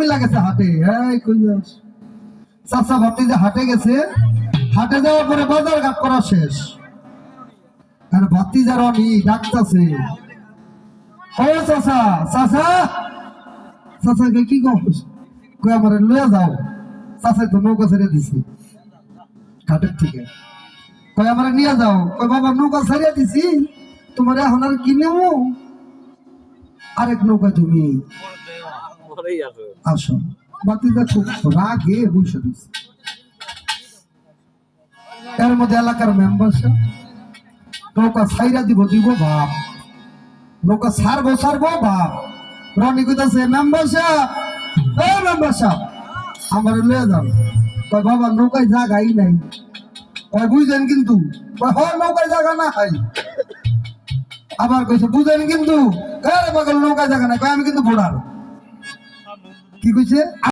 মিলা গেছে হাটে, এই কই যাস? চাচা ভাতিজা হাটে গেছে, হাটে যাওয়ার পরে বাজার ঘাট করা শেষ। আর ভাতিজার অনি ডাকতেছে, ও চাচা, চাচা, চাচাকে কি কস? কই আমার লয়ে যাও। চাচা তো নৌকা ছেড়ে দিছি ঘাটের থেকে, কই আমার নিয়ে যাও। কই বাবা নৌকা ছেড়ে দিছি, তোমার এখন আর কি নেবো? আরেক নৌকা তুমি আসো। ভাতিজা খুব রাগে বসে দিছে। এর মধ্যে এলাকার মেম্বার নৌকা ছাইরা দিব বাপ, নৌকা ছাড়বো বাপ। রনি কইতাছে মেম্বার সাহেব আমার লয়ে যাও। কয় বাবা নৌকায় জায়গাই নাই। কয় বুঝলেন কিন্তু? কয় হ নৌকায় জায়গা না হয়। আবার কইছে বুঝলেন কিন্তু? নৌকায় জায়গা নাই। কয় আমি কিন্তু ঘোড়ার। কি কইছে?